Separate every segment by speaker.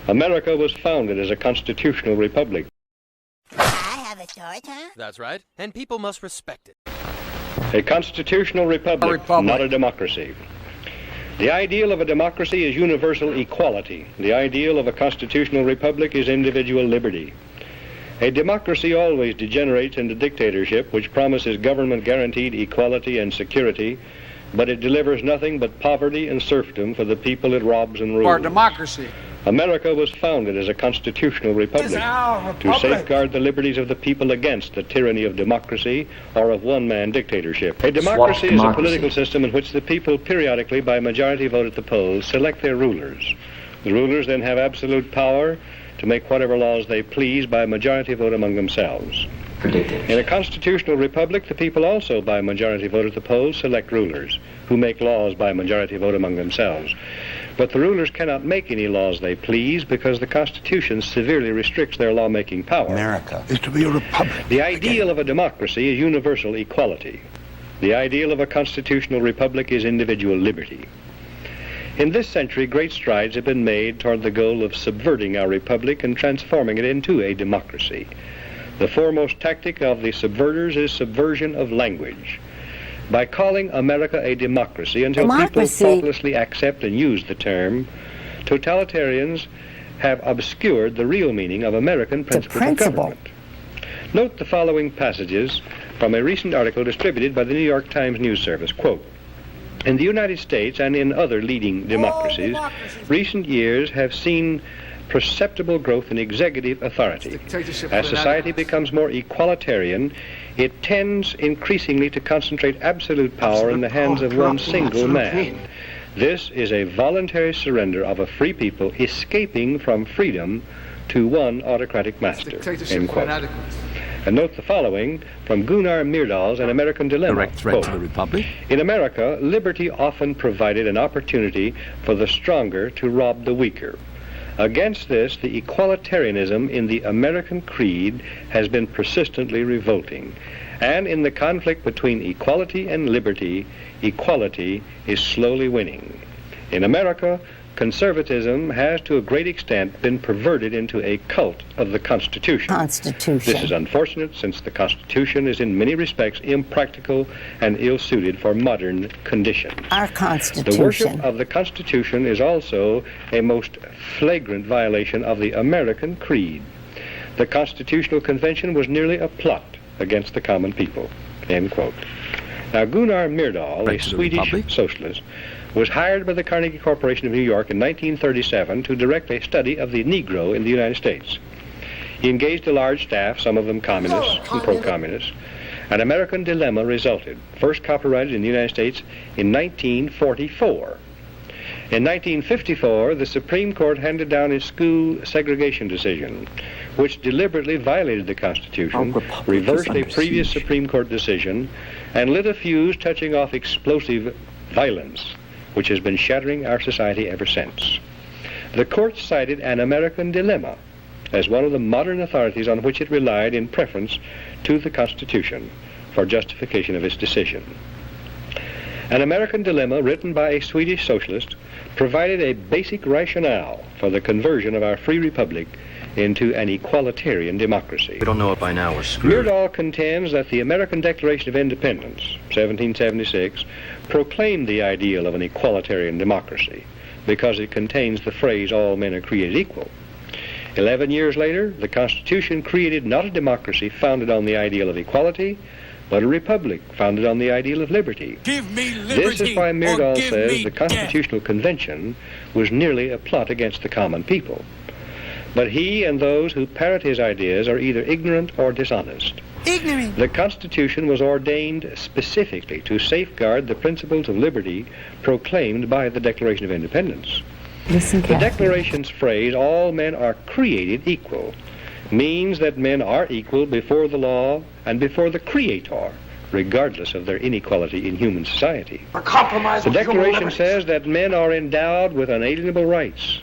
Speaker 1: America was founded as a constitutional republic.
Speaker 2: I have a sword, huh?
Speaker 3: That's right. And people must respect it.
Speaker 1: A constitutional republic, not a democracy. The ideal of a democracy is universal equality. The ideal of a constitutional republic is individual liberty. A democracy always degenerates into dictatorship, which promises government-guaranteed equality and security, but it delivers nothing but poverty and serfdom for the people it robs and rules.
Speaker 4: For democracy.
Speaker 1: America was founded as a constitutional republic to safeguard the liberties of the people against the tyranny of democracy or of one-man dictatorship. A democracy is a political system in which the people periodically, by majority vote at the polls, select their rulers. The rulers then have absolute power to make whatever laws they please by majority vote among themselves. In a constitutional republic, the people also, by majority vote at the polls, select rulers who make laws by majority vote among themselves. But the rulers cannot make any laws they please because the Constitution severely restricts their lawmaking power.
Speaker 5: America is to be a republic.
Speaker 1: The ideal of a democracy is universal equality. The ideal of a constitutional republic is individual liberty. In this century, great strides have been made toward the goal of subverting our republic and transforming it into a democracy. The foremost tactic of the subverters is subversion of language. By calling America a democracy until people thoughtlessly accept and use the term, totalitarians have obscured the real meaning of American principles of government. Note the following passages from a recent article distributed by the New York Times News Service. Quote, "In the United States and in other leading democracies, recent years have seen perceptible growth in executive authority. As society becomes more equalitarian, it tends increasingly to concentrate absolute power in the hands of one single man. This is a voluntary surrender of a free people escaping from freedom to one autocratic master." End quote. And note the following from Gunnar Myrdal's An American Dilemma.
Speaker 5: Direct threat to the republic.
Speaker 1: "In America, liberty often provided an opportunity for the stronger to rob the weaker. Against this, the equalitarianism in the American creed has been persistently revolting. And in the conflict between equality and liberty, equality is slowly winning. In America, conservatism has to a great extent been perverted into a cult of the Constitution. This is unfortunate, since the Constitution is in many respects impractical and ill-suited for modern conditions.
Speaker 2: Our Constitution.
Speaker 1: The worship of the Constitution is also a most flagrant violation of the American creed. The Constitutional Convention was nearly a plot against the common people." End quote. Now, Gunnar Myrdal, a Swedish socialist, was hired by the Carnegie Corporation of New York in 1937 to direct a study of the Negro in the United States. He engaged a large staff, some of them communists and pro-communists. An American Dilemma resulted, first copyrighted in the United States in 1944. In 1954, the Supreme Court handed down a school segregation decision, which deliberately violated the Constitution, reversed a previous Supreme Court decision, and lit a fuse touching off explosive violence, which has been shattering our society ever since. The court cited An American Dilemma as one of the modern authorities on which it relied in preference to the Constitution for justification of its decision. An American Dilemma, written by a Swedish socialist, provided a basic rationale for the conversion of our free republic into an equalitarian democracy.
Speaker 5: We don't know it by now, we're screwed.
Speaker 1: Myrdal contends that the American Declaration of Independence, 1776, proclaimed the ideal of an equalitarian democracy because it contains the phrase, "all men are created equal." 11 years later, the Constitution created not a democracy founded on the ideal of equality, but a republic founded on the ideal of liberty.
Speaker 4: Give me liberty.
Speaker 1: This is why Myrdal says the Constitutional Convention was nearly a plot against the common people. But he and those who parrot his ideas are either ignorant or dishonest.
Speaker 4: Ignorant.
Speaker 1: The Constitution was ordained specifically to safeguard the principles of liberty proclaimed by the Declaration of Independence.
Speaker 2: Listen
Speaker 1: The
Speaker 2: carefully.
Speaker 1: Declaration's phrase, "all men are created equal," means that men are equal before the law and before the Creator, regardless of their inequality in human society. The Declaration says that men are endowed with unalienable rights,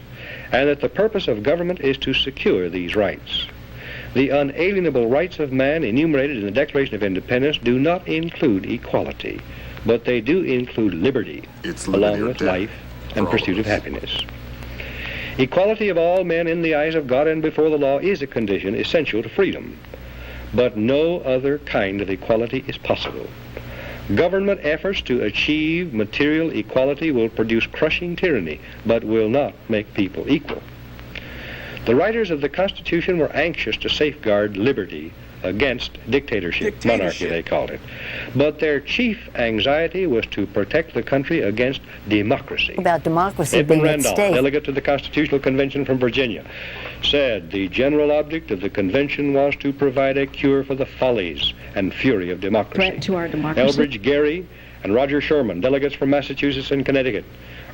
Speaker 1: and that the purpose of government is to secure these rights. The unalienable rights of man enumerated in the Declaration of Independence do not include equality, but they do include liberty, along with life and pursuit of happiness. Equality of all men in the eyes of God and before the law is a condition essential to freedom. But no other kind of equality is possible. Government efforts to achieve material equality will produce crushing tyranny, but will not make people equal. The writers of the Constitution were anxious to safeguard liberty against dictatorship, monarchy they called it. But their chief anxiety was to protect the country against democracy.
Speaker 2: About democracy
Speaker 1: Edmund
Speaker 2: being at
Speaker 1: Randolph,
Speaker 2: stake.
Speaker 1: delegate to the Constitutional Convention from Virginia, said the general object of the convention was to provide a cure for the follies and fury of democracy.
Speaker 4: Threat to our democracy.
Speaker 1: Elbridge Gerry and Roger Sherman, delegates from Massachusetts and Connecticut,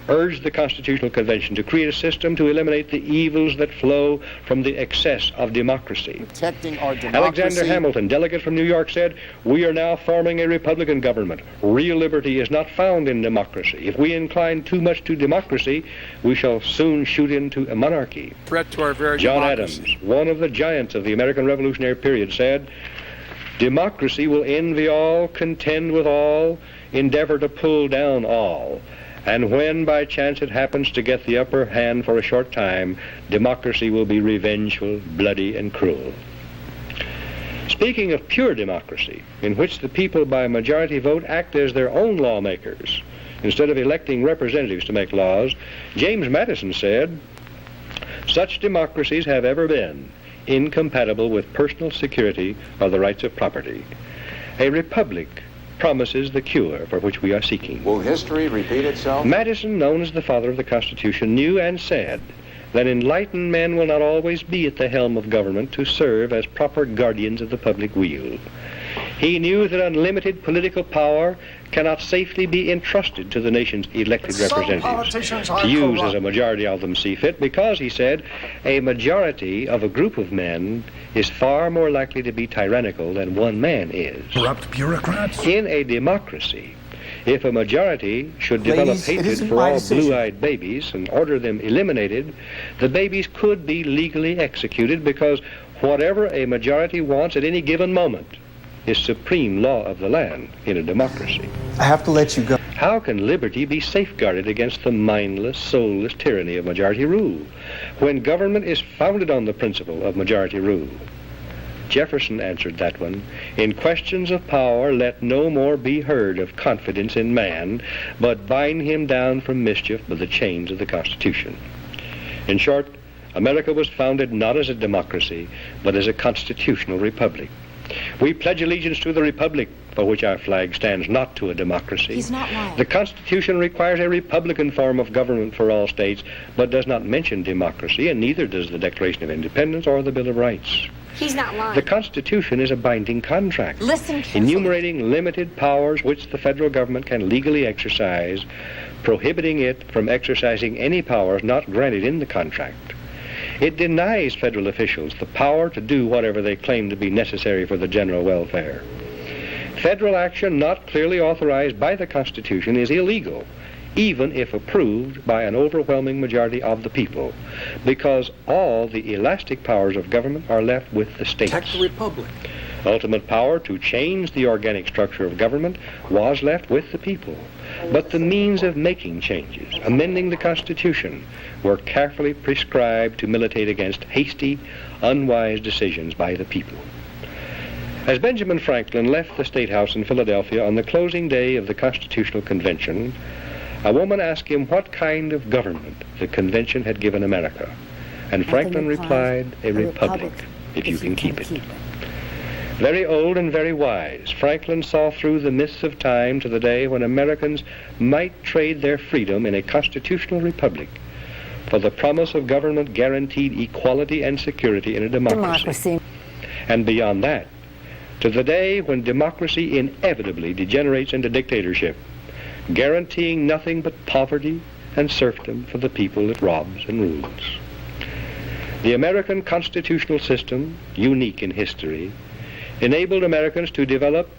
Speaker 1: urged the Constitutional Convention to create a system to eliminate the evils that flow from the excess of democracy.
Speaker 6: Protecting our democracy.
Speaker 1: Alexander Hamilton, delegate from New York, said, "We are now forming a Republican government. Real liberty is not found in democracy. If we incline too much to democracy, we shall soon shoot into a monarchy."
Speaker 6: Threat to our very
Speaker 1: John
Speaker 6: democracy.
Speaker 1: Adams, one of the giants of the American Revolutionary period, said, "Democracy will envy all, contend with all, endeavor to pull down all. And when by chance it happens to get the upper hand for a short time, democracy will be revengeful, bloody, and cruel." Speaking of pure democracy, in which the people by majority vote act as their own lawmakers, instead of electing representatives to make laws, James Madison said, "Such democracies have ever been incompatible with personal security or the rights of property. A republic promises the cure for which we are seeking."
Speaker 6: Will history repeat itself?
Speaker 1: Madison, known as the father of the Constitution, knew and said that enlightened men will not always be at the helm of government to serve as proper guardians of the public weal. He knew that unlimited political power cannot safely be entrusted to the nation's elected representatives to use as a majority of them see fit, because, he said, a majority of a group of men is far more likely to be tyrannical than one man is.
Speaker 5: Corrupt bureaucrats.
Speaker 1: In a democracy, if a majority should develop
Speaker 6: Ladies, it
Speaker 1: hatred
Speaker 6: isn't
Speaker 1: for
Speaker 6: my
Speaker 1: all
Speaker 6: decision.
Speaker 1: blue-eyed babies and order them eliminated, the babies could be legally executed, because whatever a majority wants at any given moment is supreme law of the land in a democracy.
Speaker 7: I have to let you go.
Speaker 1: How can liberty be safeguarded against the mindless, soulless tyranny of majority rule when government is founded on the principle of majority rule? Jefferson answered that one, "In questions of power, let no more be heard of confidence in man, but bind him down from mischief by the chains of the Constitution." In short, America was founded not as a democracy, but as a constitutional republic. We pledge allegiance to the republic, for which our flag stands, not to a democracy.
Speaker 4: He's not lying.
Speaker 1: The Constitution requires a republican form of government for all states, but does not mention democracy, and neither does the Declaration of Independence or the Bill of Rights.
Speaker 4: He's not lying.
Speaker 1: The Constitution is a binding contract,
Speaker 4: Listen carefully.
Speaker 1: enumerating limited powers which the federal government can legally exercise, prohibiting it from exercising any powers not granted in the contract. It denies federal officials the power to do whatever they claim to be necessary for the general welfare. Federal action not clearly authorized by the Constitution is illegal, even if approved by an overwhelming majority of the people, because all the elastic powers of government are left with the states.
Speaker 6: Protect the republic.
Speaker 1: Ultimate power to change the organic structure of government was left with the people. But the means of making changes, amending the Constitution, were carefully prescribed to militate against hasty, unwise decisions by the people. As Benjamin Franklin left the State House in Philadelphia on the closing day of the Constitutional Convention, a woman asked him what kind of government the convention had given America. And Franklin replied, "A republic, if you can keep it." Very old and very wise, Franklin saw through the mists of time to the day when Americans might trade their freedom in a constitutional republic for the promise of government guaranteed equality and security in a democracy. And beyond that, to the day when democracy inevitably degenerates into dictatorship, guaranteeing nothing but poverty and serfdom for the people it robs and rules. The American constitutional system, unique in history, enabled Americans to develop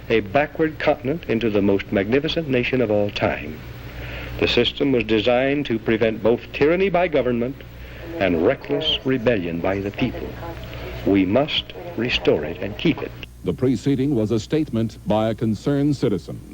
Speaker 1: a backward continent into the most magnificent nation of all time. The system was designed to prevent both tyranny by government and reckless rebellion by the people. We must restore it and keep it.
Speaker 8: The preceding was a statement by a concerned citizen.